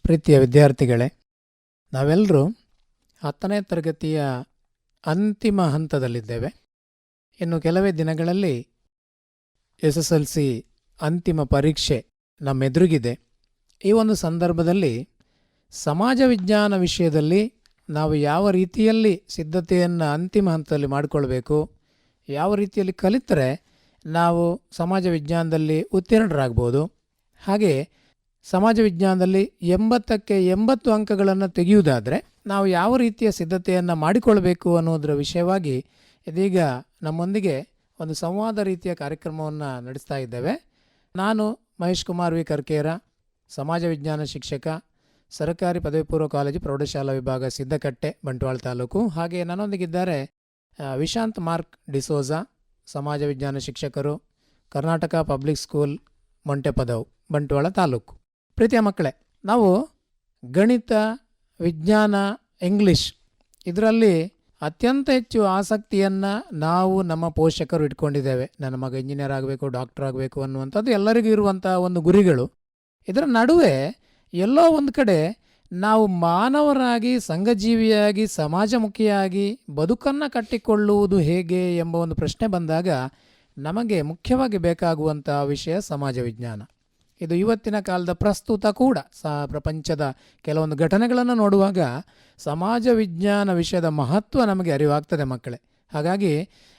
ಪ್ರೀತಿಯ ವಿದ್ಯಾರ್ಥಿಗಳೇ, ನಾವೆಲ್ಲರೂ 10ನೇ ತರಗತಿಯ ಅಂತಿಮ ಹಂತದಲ್ಲಿದ್ದೇವೆ. ಇನ್ನು ಕೆಲವೇ ದಿನಗಳಲ್ಲಿ SSLC ಅಂತಿಮ ಪರೀಕ್ಷೆ ನಮ್ಮೆದುರಿಗಿದೆ. ಈ ಒಂದು ಸಂದರ್ಭದಲ್ಲಿ ಸಮಾಜ ವಿಜ್ಞಾನ ವಿಷಯದಲ್ಲಿ ನಾವು ಯಾವ ರೀತಿಯಲ್ಲಿ ಸಿದ್ಧತೆಯನ್ನು ಅಂತಿಮ ಹಂತದಲ್ಲಿ ಮಾಡಿಕೊಳ್ಬೇಕು, ಯಾವ ರೀತಿಯಲ್ಲಿ ಕಲಿತರೆ ನಾವು ಸಮಾಜ ವಿಜ್ಞಾನದಲ್ಲಿ ಉತ್ತೀರ್ಣರಾಗ್ಬೋದು, ಹಾಗೆ ಸಮಾಜ ವಿಜ್ಞಾನದಲ್ಲಿ 80ಕ್ಕೆ 80 ಅಂಕಗಳನ್ನು ತೆಗೆಯುವುದಾದರೆ ನಾವು ಯಾವ ರೀತಿಯ ಸಿದ್ಧತೆಯನ್ನು ಮಾಡಿಕೊಳ್ಬೇಕು ಅನ್ನೋದರ ವಿಷಯವಾಗಿ ಇದೀಗ ನಮ್ಮೊಂದಿಗೆ ಒಂದು ಸಂವಾದ ರೀತಿಯ ಕಾರ್ಯಕ್ರಮವನ್ನು ನಡೆಸ್ತಾ ಇದ್ದೇವೆ. ನಾನು ಮಹೇಶ್ ಕರ್ಕೇರ, ಸಮಾಜ ವಿಜ್ಞಾನ ಶಿಕ್ಷಕ, ಸರ್ಕಾರಿ ಪದವಿ ಪೂರ್ವ ಕಾಲೇಜು ಪ್ರೌಢಶಾಲಾ ವಿಭಾಗ ಸಿದ್ದಕಟ್ಟೆ, ಬಂಟ್ವಾಳ ತಾಲೂಕು. ಹಾಗೆ ನನ್ನೊಂದಿಗಿದ್ದಾರೆ ವಿಶಾಂತ್ ಡಿಸೋಜಾ, ಸಮಾಜ ವಿಜ್ಞಾನ ಶಿಕ್ಷಕರು, ಕರ್ನಾಟಕ ಪಬ್ಲಿಕ್ ಸ್ಕೂಲ್ ಮೊಂಟೆಪದವು, ಬಂಟ್ವಾಳ ತಾಲೂಕು. ಪ್ರೀತಿಯ ಮಕ್ಕಳೇ, ನಾವು ಗಣಿತ, ವಿಜ್ಞಾನ, ಇಂಗ್ಲಿಷ್ ಇದರಲ್ಲಿ ಅತ್ಯಂತ ಹೆಚ್ಚು ಆಸಕ್ತಿಯನ್ನು ನಾವು ನಮ್ಮ ಪೋಷಕರು ಇಟ್ಕೊಂಡಿದ್ದೇವೆ. ನನ್ನ ಮಗ ಇಂಜಿನಿಯರ್ ಆಗಬೇಕು, ಡಾಕ್ಟರ್ ಆಗಬೇಕು ಅನ್ನುವಂಥದ್ದು ಎಲ್ಲರಿಗೂ ಇರುವಂಥ ಒಂದು ಗುರಿಗಳು. ಇದರ ನಡುವೆ ಎಲ್ಲೋ ಒಂದು ಕಡೆ ನಾವು ಮಾನವರಾಗಿ, ಸಂಘಜೀವಿಯಾಗಿ, ಸಮಾಜಮುಖಿಯಾಗಿ ಬದುಕನ್ನು ಕಟ್ಟಿಕೊಳ್ಳುವುದು ಹೇಗೆ ಎಂಬ ಒಂದು ಪ್ರಶ್ನೆ ಬಂದಾಗ ನಮಗೆ ಮುಖ್ಯವಾಗಿ ಬೇಕಾಗುವಂಥ ವಿಷಯ ಸಮಾಜ ವಿಜ್ಞಾನ. ಇದು ಇವತ್ತಿನ ಕಾಲದ ಪ್ರಸ್ತುತ ಕೂಡ. ಪ್ರಪಂಚದ ಕೆಲವೊಂದು ಘಟನೆಗಳನ್ನು ನೋಡುವಾಗ ಸಮಾಜ ವಿಜ್ಞಾನ ವಿಷಯದ ಮಹತ್ವ ನಮಗೆ ಅರಿವಾಗ್ತದೆ ಮಕ್ಕಳೇ. ಹಾಗಾಗಿ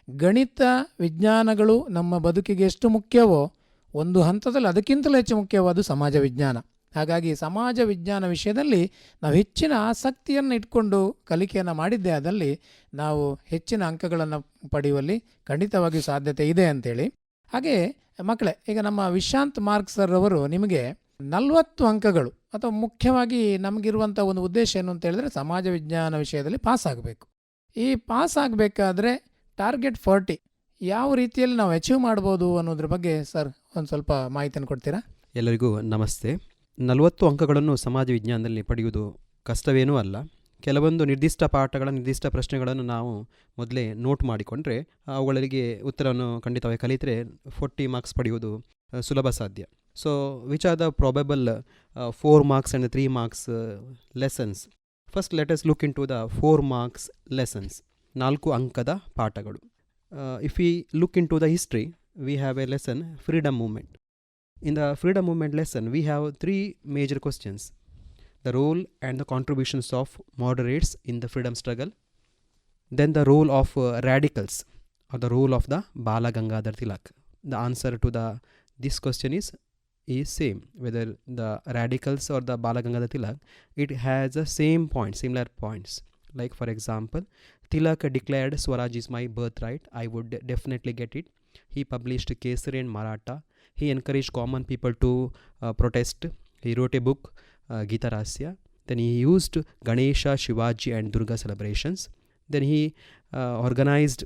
ಗಣಿತ ವಿಜ್ಞಾನಗಳು ನಮ್ಮ ಬದುಕಿಗೆ ಎಷ್ಟು ಮುಖ್ಯವೋ ಒಂದು ಹಂತದಲ್ಲಿ ಅದಕ್ಕಿಂತಲೂ ಹೆಚ್ಚು ಮುಖ್ಯವಾದ ಸಮಾಜ ವಿಜ್ಞಾನ. ಹಾಗಾಗಿ ಸಮಾಜ ವಿಜ್ಞಾನ ವಿಷಯದಲ್ಲಿ ನಾವು ಹೆಚ್ಚಿನ ಆಸಕ್ತಿಯನ್ನು ಇಟ್ಕೊಂಡು ಕಲಿಕೆಯನ್ನು ಮಾಡಿದ್ದೇ ಆದಲ್ಲಿ ನಾವು ಹೆಚ್ಚಿನ ಅಂಕಗಳನ್ನು ಪಡೆಯುವಲ್ಲಿ ಖಂಡಿತವಾಗಿಯೂ ಸಾಧ್ಯತೆ ಇದೆ ಅಂತೇಳಿ. ಹಾಗೆ ಮಕ್ಕಳೇ, ಈಗ ನಮ್ಮ ವಿಶಾಂತ್ ಸರ್ ಅವರು ನಿಮಗೆ 40 ಅಂಕಗಳು, ಅಥವಾ ಮುಖ್ಯವಾಗಿ ನಮಗಿರುವಂಥ ಒಂದು ಉದ್ದೇಶ ಏನು ಅಂತ ಹೇಳಿದ್ರೆ ಸಮಾಜ ವಿಜ್ಞಾನ ವಿಷಯದಲ್ಲಿ ಪಾಸ್ ಆಗಬೇಕು. ಈ ಪಾಸ್ ಆಗಬೇಕಾದ್ರೆ ಟಾರ್ಗೆಟ್ 40 ಯಾವ ರೀತಿಯಲ್ಲಿ ನಾವು ಅಚೀವ್ ಮಾಡ್ಬೋದು ಅನ್ನೋದ್ರ ಬಗ್ಗೆ ಸರ್ ಒಂದು ಸ್ವಲ್ಪ ಮಾಹಿತಿಯನ್ನು ಕೊಡ್ತೀರಾ? ಎಲ್ಲರಿಗೂ ನಮಸ್ತೆ. 40 ಅಂಕಗಳನ್ನು ಸಮಾಜ ವಿಜ್ಞಾನದಲ್ಲಿ ಪಡೆಯುವುದು ಕಷ್ಟವೇನೂ ಅಲ್ಲ. ಕೆಲವೊಂದು ನಿರ್ದಿಷ್ಟ ಪಾಠಗಳ ನಿರ್ದಿಷ್ಟ ಪ್ರಶ್ನೆಗಳನ್ನು ನಾವು ಮೊದಲೇ ನೋಟ್ ಮಾಡಿಕೊಂಡ್ರೆ ಅವುಗಳಿಗೆ ಉತ್ತರವನ್ನು ಖಂಡಿತವಾಗಿ ಕಲಿತರೆ 40 ಮಾರ್ಕ್ಸ್ ಪಡೆಯುವುದು ಸುಲಭ ಸಾಧ್ಯ. So which are the probable 4 marks and 3 marks lessons? First let us look into the 4 marks lessons, 4 ಅಂಕದ ಪಾಠಗಳು. If we look into the history, we have a lesson freedom movement. In the freedom movement lesson, we have 3 major questions: the role and the contributions of moderates in the freedom struggle, then the role of radicals or the role of the Bala Gangadhar Tilak. The answer to this question is same, whether the radicals or the Bala Gangadhar Tilak, it has the same points, similar points. Like for example, Tilak declared Swaraj is my birthright, I would definitely get it. He published Kesari and Maratha. He encouraged common people to protest. He wrote a book, Gita Rasya. Then he used Ganesha, Shivaji and Durga celebrations. Then he organized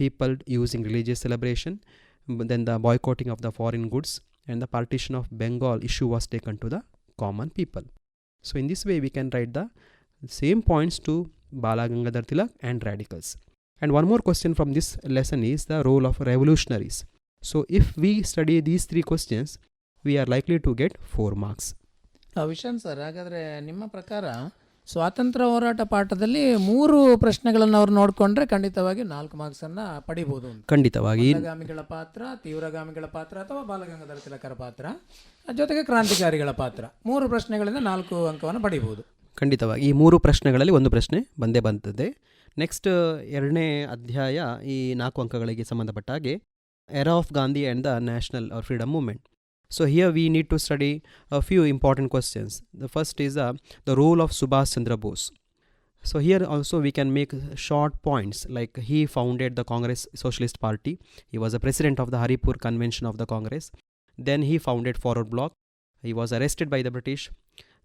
people using religious celebration. Then the boycotting of the foreign goods and the partition of Bengal issue was taken to the common people. So in this way we can write the same points to Bala Gangadhar Tilak and radicals. And one more question from this lesson is the role of revolutionaries. So if we study these 3 questions, we are likely to get 4 marks. Vishant sir, ಹಾಗಾದರೆ ನಿಮ್ಮ ಪ್ರಕಾರ ಸ್ವಾತಂತ್ರ್ಯ ಹೋರಾಟ ಪಾಠದಲ್ಲಿ 3 ಪ್ರಶ್ನೆಗಳನ್ನು ಅವ್ರು ನೋಡಿಕೊಂಡ್ರೆ ಖಂಡಿತವಾಗಿ 4 ಮಾರ್ಕ್ಸನ್ನು ಪಡಿಬೋದು. ಖಂಡಿತವಾಗಿ ಗಾಮಿಗಳ ಪಾತ್ರ, ತೀವ್ರಗಾಮಿಗಳ ಪಾತ್ರ ಅಥವಾ ಬಾಲಗಂಗಾಧರ ತಿಲಕರ ಪಾತ್ರ, ಜೊತೆಗೆ ಕ್ರಾಂತಿಕಾರಿಗಳ ಪಾತ್ರ, 3 ಪ್ರಶ್ನೆಗಳಿಂದ 4 ಅಂಕವನ್ನು ಪಡಿಬೋದು. ಖಂಡಿತವಾಗಿ ಈ 3 ಪ್ರಶ್ನೆಗಳಲ್ಲಿ ಒಂದು ಪ್ರಶ್ನೆ ಬಂದೇ ಬಂತದೆ. ನೆಕ್ಸ್ಟ್ 2ನೇ ಅಧ್ಯಾಯ ಈ 4 ಅಂಕಗಳಿಗೆ ಸಂಬಂಧಪಟ್ಟ ಹಾಗೆ era of Gandhi and the national or freedom movement. So here we need to study a few important questions. The first is the role of Subhash Chandra Bose. So here also we can make short points, like he founded the Congress Socialist Party. He was a president of the Haripur Convention of the Congress. Then he founded Forward Bloc. He was arrested by the British.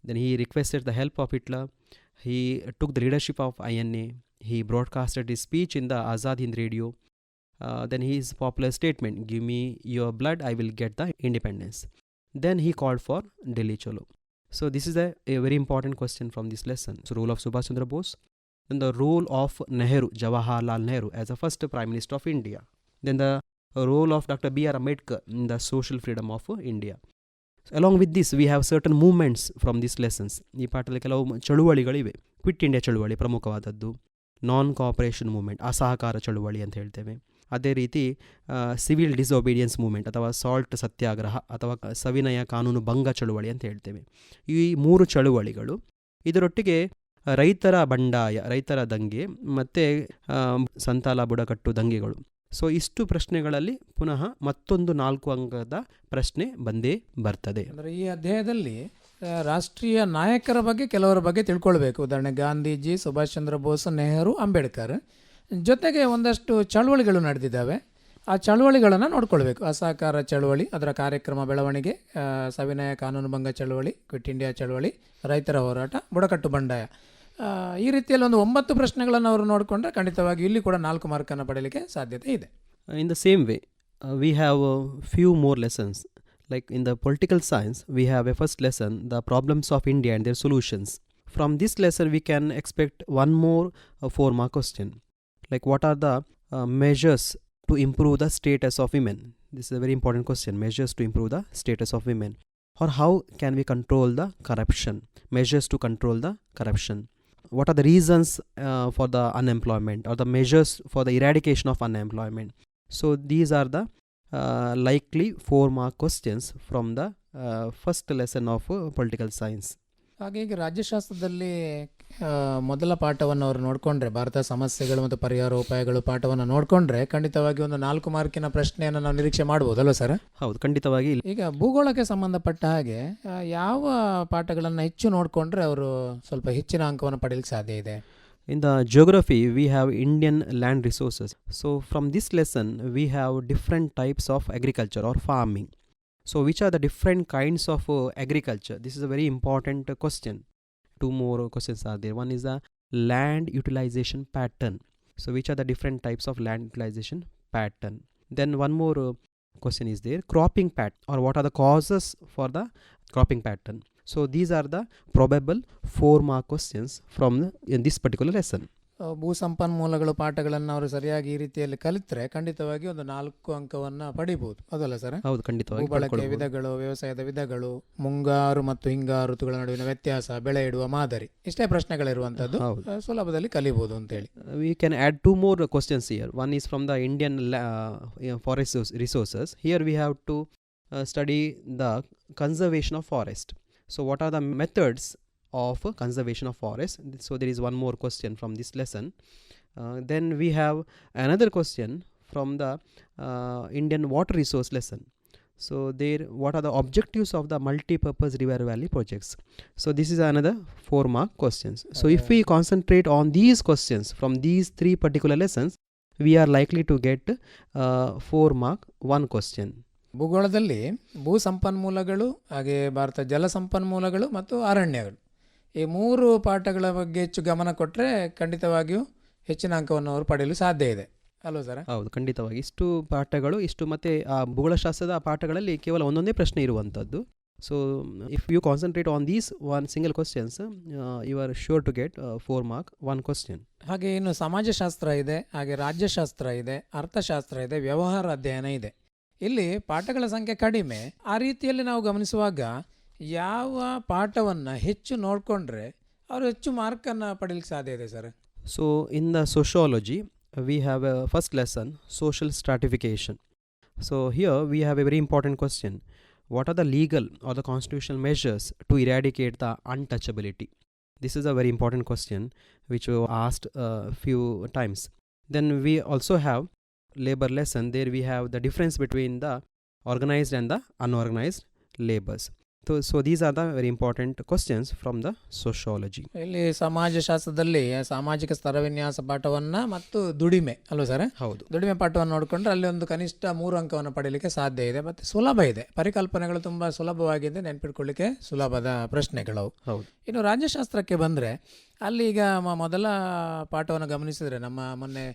Then he requested the help of Hitler. He took the leadership of INA. He broadcasted his speech in the Azad Hind radio. Then his popular statement, give me your blood, I will get the independence. Then he called for Delhi Cholo. So this is a very important question from this lesson. So role of Subhash Chandra Bose. Then the role of Nehru, Jawaharlal Nehru as the first Prime Minister of India. Then the role of Dr. B.R. Ambedkar in the social freedom of India. Along with this we have certain movements from this lessons. ಈ ಪಾಠದಲ್ಲಿ ಕೆಲವು ಚಳುವಳಿಗಳಿವೆ. Quit India ಚಳುವಳಿ ಪ್ರಮುಖವಾದದ್ದು, ನಾನ್ cooperation movement ಅಸಹಕಾರ ಚಳುವಳಿ ಅಂತ ಹೇಳ್ತೇವೆ. ಅದೇ ರೀತಿ ಸಿವಿಲ್ ಡಿಸೊಬೀಡಿಯನ್ಸ್ ಮೂವ್ಮೆಂಟ್ ಅಥವಾ ಸಾಲ್ಟ್ ಸತ್ಯಾಗ್ರಹ ಅಥವಾ ಸವಿನಯ ಕಾನೂನು ಭಂಗ ಚಳುವಳಿ ಅಂತ ಹೇಳ್ತೇವೆ. ಈ 3 ಚಳುವಳಿಗಳು, ಇದರೊಟ್ಟಿಗೆ ರೈತರ ಬಂಡಾಯ, ರೈತರ ದಂಗೆ ಮತ್ತು ಸಂತಾಲ ಬುಡಕಟ್ಟು ದಂಗೆಗಳು. ಸೊ ಇಷ್ಟು ಪ್ರಶ್ನೆಗಳಲ್ಲಿ ಪುನಃ ಮತ್ತೊಂದು 4 ಅಂಕದ ಪ್ರಶ್ನೆ ಬಂದೇ ಬರ್ತದೆ. ಅಂದರೆ ಈ ಅಧ್ಯಾಯದಲ್ಲಿ ರಾಷ್ಟ್ರೀಯ ನಾಯಕರ ಬಗ್ಗೆ ಕೆಲವರ ಬಗ್ಗೆ ತಿಳ್ಕೊಳ್ಬೇಕು. ಉದಾಹರಣೆ ಗಾಂಧೀಜಿ, ಸುಭಾಷ್ ಚಂದ್ರ ಬೋಸ್, ನೆಹರು, ಅಂಬೇಡ್ಕರ್. ಜೊತೆಗೆ ಒಂದಷ್ಟು ಚಳುವಳಿಗಳು ನಡೆದಿದ್ದಾವೆ. ಆ ಚಳುವಳಿಗಳನ್ನು ನೋಡ್ಕೊಳ್ಬೇಕು. ಅಸಹಕಾರ ಚಳುವಳಿ, ಅದರ ಕಾರ್ಯಕ್ರಮ ಬೆಳವಣಿಗೆ, ಸವಿನಯ ಕಾನೂನು ಭಂಗ ಚಳುವಳಿ, ಕ್ವಿಟ್ ಇಂಡಿಯಾ ಚಳುವಳಿ, ರೈತರ ಹೋರಾಟ, ಬುಡಕಟ್ಟು ಬಂಡಾಯ. ಈ ರೀತಿಯಲ್ಲಿ ಒಂದು 9 ಪ್ರಶ್ನೆಗಳನ್ನು ಅವರು ನೋಡಿಕೊಂಡ್ರೆ ಖಂಡಿತವಾಗಿ ಇಲ್ಲಿ ಕೂಡ 4 ಮಾರ್ಕನ್ನು ಪಡೆಯಲಿಕ್ಕೆ ಸಾಧ್ಯತೆ ಇದೆ. In the same way we have few more lessons. Like in the political science, we have a first lesson, the problems of India and their solutions. From this lesson, we can expect one more 4-mark question. Like, what are the measures to improve the status of women? This is a very important question. Measures to improve the status of women. Or how can we control the corruption? Measures to control the corruption. What are the reasons for the unemployment, or the measures for the eradication of unemployment? So these are the likely 4-mark questions from the first lesson of political science. ಹಾಗೆ ಈಗ ರಾಜ್ಯಶಾಸ್ತ್ರದಲ್ಲಿ ಮೊದಲ ಪಾಠವನ್ನು ಅವರು ನೋಡಿಕೊಂಡ್ರೆ, ಭಾರತ ಸಮಸ್ಯೆಗಳು ಮತ್ತು ಪರಿಹಾರೋಪಾಯಗಳು ಪಾಠವನ್ನು ನೋಡಿಕೊಂಡ್ರೆ ಖಂಡಿತವಾಗಿ ಒಂದು 4 ಮಾರ್ಕಿನ ಪ್ರಶ್ನೆಯನ್ನು ನಾವು ನಿರೀಕ್ಷೆ ಮಾಡ್ಬೋದಲ್ವ ಸರ್? ಹೌದು, ಖಂಡಿತವಾಗಿ. ಈಗ ಭೂಗೋಳಕ್ಕೆ ಸಂಬಂಧಪಟ್ಟ ಹಾಗೆ ಯಾವ ಪಾಠಗಳನ್ನು ಹೆಚ್ಚು ನೋಡಿಕೊಂಡ್ರೆ ಅವರು ಸ್ವಲ್ಪ ಹೆಚ್ಚಿನ ಅಂಕವನ್ನು ಪಡೆಯಲಿಕ್ಕೆ ಸಾಧ್ಯ ಇದೆ? In the geography, we have Indian land resources. So from this lesson, we have different types of agriculture or farming. So which are the different kinds of agriculture? This is a very important question. 2 more questions are there. One is the land utilization pattern. So which are the different types of land utilization pattern? Then one more question is there, cropping pattern, or what are the causes for the cropping pattern? So these are the probable 4-mark questions from in this particular lesson. ಭೂ ಸಂಪನ್ಮೂಲಗಳು ಪಾಠಗಳನ್ನು ಅವರು ಸರಿಯಾಗಿ ಈ ರೀತಿಯಲ್ಲಿ ಕಲಿತರೆ ಖಂಡಿತವಾಗಿ ಒಂದು 4 ಅಂಕವನ್ನು ಪಡಿಬಹುದು, ಅದಲ್ಲ ಸರ್? ಹೌದು, ಖಂಡಿತವಾಗಿ. ಭೂಬಳಕೆ ವಿಧಗಳು, ವ್ಯವಸಾಯದ ವಿಧಗಳು, ಮುಂಗಾರು ಮತ್ತು ಹಿಂಗಾರು ಋತುಗಳ ನಡುವಿನ ವ್ಯತ್ಯಾಸ, ಬೆಳೆ ಇಡುವ ಮಾದರಿ, ಇಷ್ಟೇ ಪ್ರಶ್ನೆಗಳಿರುವಂಥದ್ದು. ಸುಲಭದಲ್ಲಿ ಕಲಿಬಹುದು ಅಂತೇಳಿ. We can add 2 more questions here. One is from the Indian forest resources. Here we have to study the conservation of forest. So what are the methods of conservation of forest? So there is one more question from this lesson. Then we have another question from the Indian water resource lesson. So there, what are the objectives of the multi-purpose river valley projects? So this is another 4-mark questions. So if we concentrate on these questions from these 3 particular lessons, we are likely to get 4-mark 1 question. ಭೂಗೋಳದಲ್ಲಿ ಭೂ ಸಂಪನ್ಮೂಲಗಳು, ಹಾಗೆ ಭಾರತ ಜಲ ಸಂಪನ್ಮೂಲಗಳು ಮತ್ತು ಅರಣ್ಯಗಳು, ಈ 3 ಪಾಠಗಳ ಬಗ್ಗೆ ಹೆಚ್ಚು ಗಮನ ಕೊಟ್ಟರೆ ಖಂಡಿತವಾಗಿಯೂ ಹೆಚ್ಚಿನ ಅಂಕವನ್ನು ಅವರು ಪಡೆಯಲು ಸಾಧ್ಯ ಇದೆ, ಅಲ್ವಾ ಸರ್? ಹೌದು, ಖಂಡಿತವಾಗಿ. ಇಷ್ಟು ಪಾಠಗಳು, ಇಷ್ಟು ಮತ್ತು ಆ ಭೂಗೋಳಶಾಸ್ತ್ರದ ಪಾಠಗಳಲ್ಲಿ ಕೇವಲ ಒಂದೊಂದೇ ಪ್ರಶ್ನೆ ಇರುವಂಥದ್ದು. So if you concentrate on these 1 single questions, you are sure to get 4-mark 1 question. ಹಾಗೆ ಇನ್ನು ಸಮಾಜಶಾಸ್ತ್ರ ಇದೆ, ಹಾಗೆ ರಾಜ್ಯಶಾಸ್ತ್ರ ಇದೆ, ಅರ್ಥಶಾಸ್ತ್ರ ಇದೆ, ವ್ಯವಹಾರ ಅಧ್ಯಯನ ಇದೆ. ಇಲ್ಲಿ ಪಾಠಗಳ ಸಂಖ್ಯೆ ಕಡಿಮೆ. ಆ ರೀತಿಯಲ್ಲಿ ನಾವು ಗಮನಿಸುವಾಗ ಯಾವ ಪಾಠವನ್ನು ಹೆಚ್ಚು ನೋಡಿಕೊಂಡ್ರೆ ಅವರು ಹೆಚ್ಚು ಮಾರ್ಕನ್ನು ಪಡೆಯಲಿಕ್ಕೆ ಸಾಧ್ಯ ಇದೆ sir? So in the sociology we have a first lesson, social stratification. So here we have a very important question. What are the legal or the constitutional measures to eradicate the untouchability? This is a very important question which we asked a few times. Then we also have labor lesson. There we have the difference between the organized and the unorganized labors. So these are the very important questions from the sociology. ಇಲ್ಲಿ ಸಮಾಜಶಾಸ್ತ್ರದಲ್ಲಿ ಸಾಮಾಜಿಕ ಸ್ತರವಿನ್ಯಾಸ ಪಾಠವನ್ನು ಮತ್ತು ದುಡಿಮೆ, ಅಲ್ವಾ sir? ಹೌದು, ದುಡಿಮೆ ಪಾಠವನ್ನು ನೋಡಿಕೊಂಡ್ರೆ ಅಲ್ಲಿ ಒಂದು ಕನಿಷ್ಠ 3 ಅಂಕವನ್ನು ಪಡೆಯಲಿಕ್ಕೆ ಸಾಧ್ಯ ಇದೆ. ಮತ್ತು ಸುಲಭ ಇದೆ, ಪರಿಕಲ್ಪನೆಗಳು ತುಂಬ ಸುಲಭವಾಗಿದೆ, ನೆನಪಿಟ್ಕೊಳ್ಳಿಕ್ಕೆ ಸುಲಭದ ಪ್ರಶ್ನೆಗಳು. ಹೌದು. ಇನ್ನು ರಾಜ್ಯಶಾಸ್ತ್ರಕ್ಕೆ ಬಂದರೆ ಅಲ್ಲಿ ಈಗ ಮೊದಲ ಪಾಠವನ್ನು ಗಮನಿಸಿದರೆ, ನಮ್ಮ ಮೊನ್ನೆ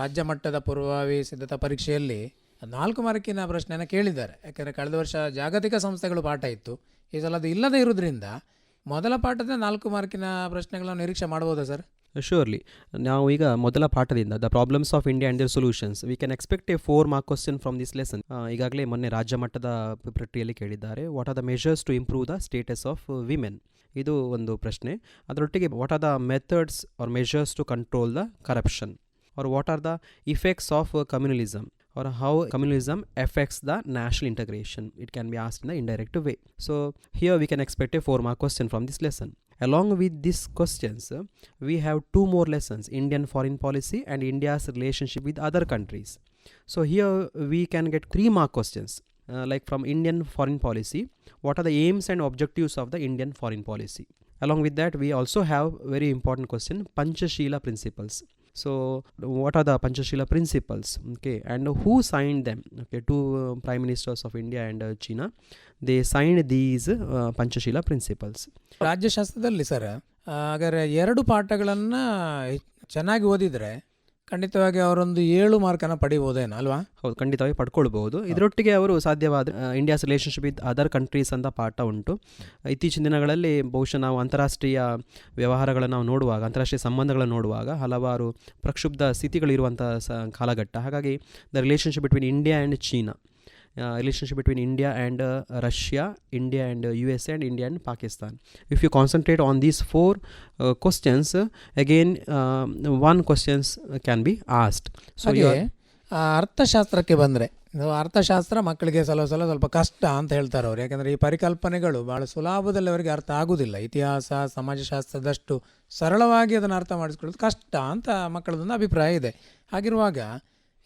ರಾಜ್ಯ ಮಟ್ಟದ ಪೂರ್ವಭಾವಿ ಸಿದ್ಧತಾ ಪರೀಕ್ಷೆಯಲ್ಲಿ 4 ಮಾರ್ಕಿನ ಪ್ರಶ್ನೆಯನ್ನು ಕೇಳಿದ್ದಾರೆ. ಯಾಕೆಂದರೆ ಕಳೆದ ವರ್ಷ ಜಾಗತಿಕ ಸಂಸ್ಥೆಗಳು ಪಾಠ ಇತ್ತು, ಈ ಸಲ ಅದು ಇಲ್ಲದೇ ಇರೋದ್ರಿಂದ ಮೊದಲ ಪಾಠದ 4 ಮಾರ್ಕಿನ ಪ್ರಶ್ನೆಗಳನ್ನು ನಿರೀಕ್ಷೆ ಮಾಡ್ಬೋದಾ ಸರ್? ಶ್ಯೂರ್ಲಿ. ನಾವು ಈಗ ಮೊದಲ ಪಾಠದಿಂದ the problems of India and their solutions we can expect a 4 mark question from this lesson. ಈಗಾಗಲೇ ಮೊನ್ನೆ ರಾಜ್ಯ ಮಟ್ಟದ ಪ್ರಕ್ರಿಯೆಯಲ್ಲಿ ಕೇಳಿದ್ದಾರೆ, what are the measures to improve the status of women. ಇದು ಒಂದು ಪ್ರಶ್ನೆ. ಅದರೊಟ್ಟಿಗೆ what are the methods or measures to control the corruption, or what are the effects of communalism, or how communalism affects the national integration. It can be asked in the indirect way. So here we can expect a 4 mark question from this lesson. Along with these questions, we have 2 more lessons, Indian foreign policy and India's relationship with other countries. So here we can get 3 mark questions. Like from Indian foreign policy, what are the aims and objectives of the Indian foreign policy? Along with that, we also have very important question, Panchashila Principles. So what are the Panchashila Principles, okay, and who signed them? Okay, 2 prime ministers of India and China, they signed these Panchashila Principles. ರಾಜ್ಯಶಾಸ್ತ್ರದಲ್ಲಿ sir, ಹಾಗಾದ್ರೆ 2 ಪಾಠಗಳನ್ನು ಚೆನ್ನಾಗಿ ಓದಿದರೆ ಖಂಡಿತವಾಗಿ ಅವರೊಂದು 7 ಮಾರ್ಕನ್ನು ಪಡಿಬೋದೇನೋ ಅಲ್ವಾ? ಹೌದು, ಖಂಡಿತವಾಗಿ ಪಡ್ಕೊಳ್ಬಹುದು. ಇದರೊಟ್ಟಿಗೆ ಅವರು ಸಾಧ್ಯವಾದರೆ India's relationship with other countries ಅಂತ ಪಾಠ ಉಂಟು. ಇತ್ತೀಚಿನ ದಿನಗಳಲ್ಲಿ ಬಹುಶಃ ನಾವು ಅಂತಾರಾಷ್ಟ್ರೀಯ ವ್ಯವಹಾರಗಳನ್ನು ನಾವು ನೋಡುವಾಗ, ಅಂತಾರಾಷ್ಟ್ರೀಯ ಸಂಬಂಧಗಳನ್ನು ನೋಡುವಾಗ ಹಲವಾರು ಪ್ರಕ್ಷುಬ್ಧ ಸ್ಥಿತಿಗಳಿರುವಂಥ ಕಾಲಘಟ್ಟ. ಹಾಗಾಗಿ the relationship between India and China, relationship between India and Russia, India and USA, and India and Pakistan. If you concentrate on these 4 questions, again 1 questions can be asked. So ಹಾಗೆ ಅರ್ಥಶಾಸ್ತ್ರಕ್ಕೆ ಬಂದರೆ, ಅರ್ಥಶಾಸ್ತ್ರ ಮಕ್ಕಳಿಗೆ ಸ್ವಲ್ಪ ಕಷ್ಟ ಅಂತ ಹೇಳ್ತಾರೆ ಅವರು. ಯಾಕಂದರೆ ಈ ಪರಿಕಲ್ಪನೆಗಳು ಭಾಳ ಸುಲಭದಲ್ಲಿ ಅವರಿಗೆ ಅರ್ಥ ಆಗೋದಿಲ್ಲ. ಇತಿಹಾಸ, ಸಮಾಜಶಾಸ್ತ್ರದಷ್ಟು ಸರಳವಾಗಿ ಅದನ್ನು ಅರ್ಥ ಮಾಡಿಸ್ಕೊಳ್ಳೋದು ಕಷ್ಟ ಅಂತ ಮಕ್ಕಳದೊಂದು ಅಭಿಪ್ರಾಯ ಇದೆ. ಹಾಗಿರುವಾಗ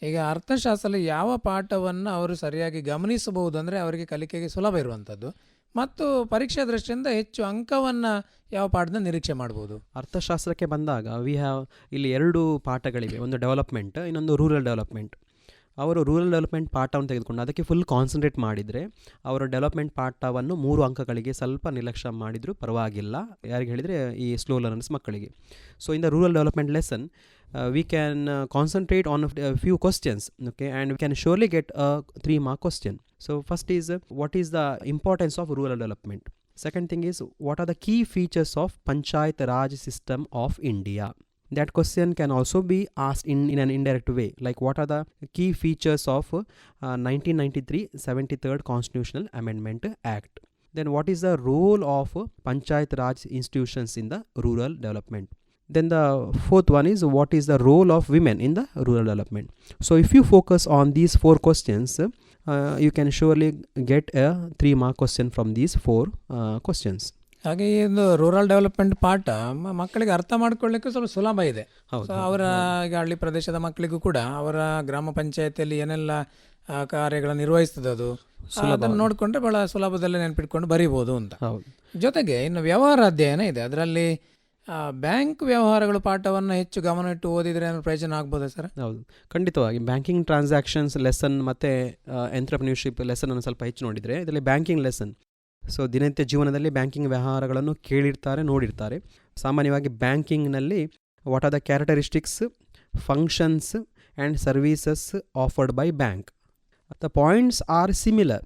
ಈಗ ಅರ್ಥಶಾಸ್ತ್ರದಲ್ಲಿ ಯಾವ ಪಾಠವನ್ನು ಅವರು ಸರಿಯಾಗಿ ಗಮನಿಸಬಹುದು ಅಂದರೆ ಅವರಿಗೆ ಕಲಿಕೆಗೆ ಸುಲಭ ಇರುವಂಥದ್ದು, ಮತ್ತು ಪರೀಕ್ಷಾ ದೃಷ್ಟಿಯಿಂದ ಹೆಚ್ಚು ಅಂಕವನ್ನು ಯಾವ ಪಾಠದಿಂದ ನಿರೀಕ್ಷೆ ಮಾಡ್ಬೋದು? ಅರ್ಥಶಾಸ್ತ್ರಕ್ಕೆ ಬಂದಾಗ ವಿ ಹ್ಯಾವ್ ಇಲ್ಲಿ 2 ಪಾಠಗಳಿವೆ, ಒಂದು ಡೆವಲಪ್ಮೆಂಟ್, ಇನ್ನೊಂದು ರೂರಲ್ ಡೆವಲಪ್ಮೆಂಟ್. ಅವರು ರೂರಲ್ ಡೆವಲಪ್ಮೆಂಟ್ ಪಾಠವನ್ನು ತೆಗೆದುಕೊಂಡು ಅದಕ್ಕೆ ಫುಲ್ ಕಾನ್ಸಂಟ್ರೇಟ್ ಮಾಡಿದರೆ ಅವರು ಡೆವಲಪ್ಮೆಂಟ್ ಪಾಠವನ್ನು 3 ಅಂಕಗಳಿಗೆ ಸ್ವಲ್ಪ ನಿರ್ಲಕ್ಷ್ಯ ಮಾಡಿದರೂ ಪರವಾಗಿಲ್ಲ. ಯಾರಿಗೆ ಹೇಳಿದರೆ ಈ ಸ್ಲೋ ಲರ್ನರ್ಸ್ ಮಕ್ಕಳಿಗೆ. So in the rural development lesson we can concentrate on a few questions, okay, and we can surely get a 3 mark question. So first is what is the importance of rural development? Second thing is what are the key features of Panchayat Raj system of India? That question can also be asked in an indirect way, like what are the key features of 1993 73rd Constitutional Amendment Act. Then what is the role of Panchayat Raj institutions in the rural development? Then the 4th one is what is the role of women in the rural development. So if you focus on these 4 questions, you can surely get a 3 mark question from these 4 questions. ಹಾಗೆ ಇದು rural development ಪಾಠ ಮಕ್ಕಳಿಗೆ ಅರ್ಥ ಮಾಡ್ಕೊಳ್ಳಿಕ್ಕೆ ಸ್ವಲ್ಪ ಸುಲಭ ಇದೆ. ಅವರ ಈಗ ಹಳ್ಳಿ ಪ್ರದೇಶದ ಮಕ್ಕಳಿಗೂ ಕೂಡ ಅವರ ಗ್ರಾಮ ಪಂಚಾಯತಿಯಲ್ಲಿ ಏನೆಲ್ಲ ಕಾರ್ಯಗಳನ್ನು ನಿರ್ವಹಿಸ್ತದೆ ಅದನ್ನು ನೋಡಿಕೊಂಡ್ರೆ ಬಹಳ ಸುಲಭದಲ್ಲೇ ನೆನಪಿಟ್ಕೊಂಡು ಬರೀಬೋದು ಅಂತ. ಜೊತೆಗೆ ಇನ್ನು ವ್ಯವಹಾರ ಅಧ್ಯಯನ ಇದೆ, ಅದರಲ್ಲಿ ಬ್ಯಾಂಕ್ ವ್ಯವಹಾರಗಳು ಪಾಠವನ್ನು ಹೆಚ್ಚು ಗಮನ ಇಟ್ಟು ಓದಿದರೆ ಪ್ರಯೋಜನ ಆಗ್ಬೋದಾ ಸರ್? ಹೌದು, ಖಂಡಿತವಾಗಿ. ಬ್ಯಾಂಕಿಂಗ್ ಟ್ರಾನ್ಸಾಕ್ಷನ್ಸ್ ಲೆಸನ್ ಮತ್ತು ಎಂಟ್ರಪ್ರಿನ್ಯೂರ್ಶಿಪ್ ಲೆಸನ್ ಅನ್ನು ಸ್ವಲ್ಪ ಹೆಚ್ಚು ನೋಡಿದರೆ ಇದರಲ್ಲಿ ಬ್ಯಾಂಕಿಂಗ್ ಲೆಸನ್. ಸೊ ದಿನನಿತ್ಯ ಜೀವನದಲ್ಲಿ ಬ್ಯಾಂಕಿಂಗ್ ವ್ಯವಹಾರಗಳನ್ನು ಕೇಳಿರ್ತಾರೆ, ನೋಡಿರ್ತಾರೆ. ಸಾಮಾನ್ಯವಾಗಿ ಬ್ಯಾಂಕಿಂಗ್ನಲ್ಲಿ what are the characteristics, functions and services offered by bank. The points are similar.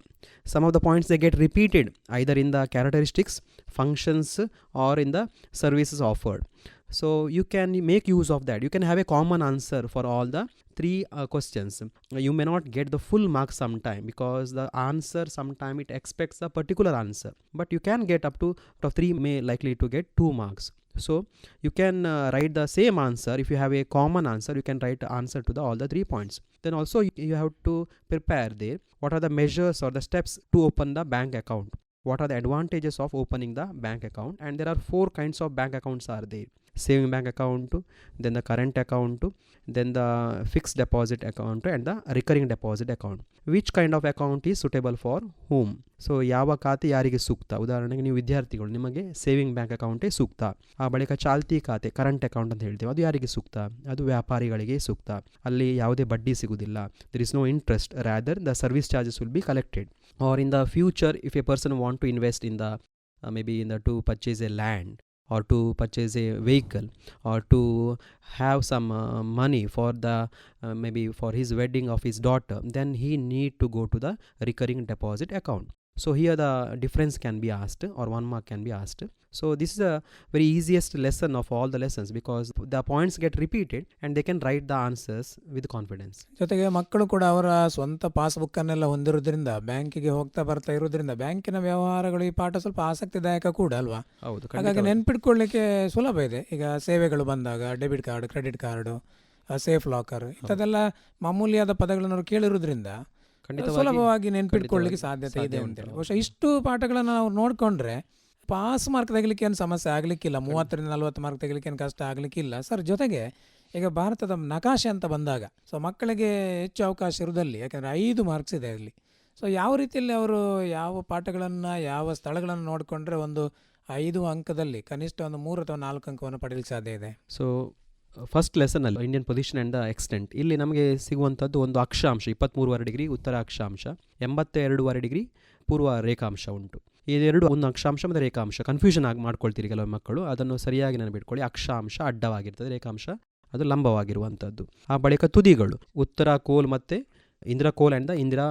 Some of the points they get repeated either in the characteristics, functions, or in the services offered. So you can make use of that. You can have a common answer for all the 3 questions. You may not get the full mark sometime because the answer sometime it expects a particular answer, but you can get up to 3 may likely to get 2 marks. So you can write the same answer. If you have a common answer, you can write the answer to all the 3 points. Then also you have to prepare there what are the measures or the steps to open the bank account. What are the advantages of opening the bank account? And there are 4 kinds of bank accounts are there. Saving bank account, then the current account, then the fixed deposit account, and the recurring deposit account. Which kind of account is suitable for whom? So ಯಾವ ಖಾತೆ ಯಾರಿಗೆ ಸೂಕ್ತ? ಉದಾಹರಣೆಗೆ ನೀವು ವಿದ್ಯಾರ್ಥಿಗಳು, ನಿಮಗೆ saving bank ಅಕೌಂಟೇ ಸೂಕ್ತ. ಆ ಬಳಿಕ ಚಾಲ್ತಿ ಖಾತೆ, ಕರೆಂಟ್ ಅಕೌಂಟ್ ಅಂತ ಹೇಳ್ತೀವಿ, ಅದು ಯಾರಿಗೆ ಸೂಕ್ತ? ಅದು ವ್ಯಾಪಾರಿಗಳಿಗೆ ಸೂಕ್ತ. ಅಲ್ಲಿ ಯಾವುದೇ ಬಡ್ಡಿ ಸಿಗುವುದಿಲ್ಲ. There is no interest, rather the service charges will be collected. Or in the future if a person want to invest in the maybe in the to purchase a land or to purchase a vehicle or to have some money for the maybe for his wedding of his daughter, then he need to go to the recurring deposit account. So here the difference can be asked or 1 mark can be asked. So this is the very easiest lesson of all the lessons because the points get repeated and they can write the answers with confidence. ಜೊತೆಗೆ ಮಕ್ಕಳು ಕೂಡ ಅವರ ಸ್ವಂತ ಪಾಸ್ಬುಕ್ಕನ್ನೆಲ್ಲ ಹೊಂದಿರೋದ್ರಿಂದ ಬ್ಯಾಂಕಿಗೆ ಹೋಗ್ತಾ ಬರ್ತಾ ಇರೋದ್ರಿಂದ ಬ್ಯಾಂಕಿನ ವ್ಯವಹಾರಗಳು ಈ ಪಾಠ ಸ್ವಲ್ಪ ಆಸಕ್ತಿದಾಯಕ ಕೂಡ ಅಲ್ವಾ. ಹೌದು, ಹಾಗಾಗಿ ನೆನ್ಪಿಟ್ಕೊಳ್ಳಿಕ್ಕೆ ಸುಲಭ ಇದೆ. ಈಗ ಸೇವೆಗಳು ಬಂದಾಗ debit card, credit card, safe locker ಇಂಥದ್ದೆಲ್ಲ ಮಾಮೂಲಿಯಾದ ಪದಗಳನ್ನು ಅವರು ಕೇಳಿರೋದ್ರಿಂದ ಸುಲಭವಾಗಿ ನೆನ್ಪಿಟ್ಕೊಳ್ಳಿಕ್ಕೆ ಸಾಧ್ಯತೆ ಇದೆ ಅಂತೇಳಿ. ಬಹುಶಃ ಇಷ್ಟು ಪಾಠಗಳನ್ನು ನಾವು ನೋಡಿಕೊಂಡ್ರೆ ಪಾಸ್ ಮಾರ್ಕ್ ತೆಗಿಲಿಕ್ಕೆ ಏನು ಸಮಸ್ಯೆ ಆಗಲಿಕ್ಕಿಲ್ಲ, 30ರಿಂದ 40 ಮಾರ್ಕ್ ತೆಗಿಲಿಕ್ಕೆ ಏನು ಕಷ್ಟ ಆಗಲಿಕ್ಕಿಲ್ಲ ಸರ್. ಜೊತೆಗೆ ಈಗ ಭಾರತದ ನಕಾಶೆ ಅಂತ ಬಂದಾಗ ಸೊ ಮಕ್ಕಳಿಗೆ ಹೆಚ್ಚು ಅವಕಾಶ ಇರೋದಲ್ಲಿ, ಯಾಕಂದರೆ 5 ಮಾರ್ಕ್ಸ್ ಇದೆ ಅಲ್ಲಿ. ಸೊ ಯಾವ ರೀತಿಯಲ್ಲಿ ಅವರು ಯಾವ ಪಾಠಗಳನ್ನು ಯಾವ ಸ್ಥಳಗಳನ್ನು ನೋಡಿಕೊಂಡ್ರೆ ಒಂದು 5 ಅಂಕದಲ್ಲಿ ಕನಿಷ್ಠ ಒಂದು 3 ಅಥವಾ 4 ಅಂಕವನ್ನು ಪಡೆಯಲಿಕ್ಕೆ ಸಾಧ್ಯ ಇದೆ. ಸೊ ಫಸ್ಟ್ ಲೆಸನಲ್ಲಿ Indian position and the extent, ಇಲ್ಲಿ ನಮಗೆ ಸಿಗುವಂಥದ್ದು ಒಂದು ಅಕ್ಷಾಂಶ 23.5 ಡಿಗ್ರಿ ಉತ್ತರ ಅಕ್ಷಾಂಶ, 82.5 ಡಿಗ್ರಿ ಪೂರ್ವ ರೇಖಾಂಶ ಉಂಟು. ಇದೆರಡು ಒಂದು ಅಕ್ಷಾಂಶ ಮತ್ತು ರೇಖಾಂಶ ಕನ್ಫ್ಯೂಷನ್ ಆಗಿ ಮಾಡ್ಕೊಳ್ತೀರಿ ಕೆಲವು ಮಕ್ಕಳು, ಅದನ್ನು ಸರಿಯಾಗಿ ನೆನಪಿಟ್ಕೊಳ್ಳಿ. ಅಕ್ಷಾಂಶ ಅಡ್ಡವಾಗಿರ್ತದೆ, ರೇಖಾಂಶ ಅದು ಲಂಬವಾಗಿರುವಂಥದ್ದು. ಆ ಬಳಿಕ ತುದಿಗಳು ಉತ್ತರ ಕೋಲ್ ಮತ್ತು ಇಂದಿರಾ ಕೋಲ್ and the Indira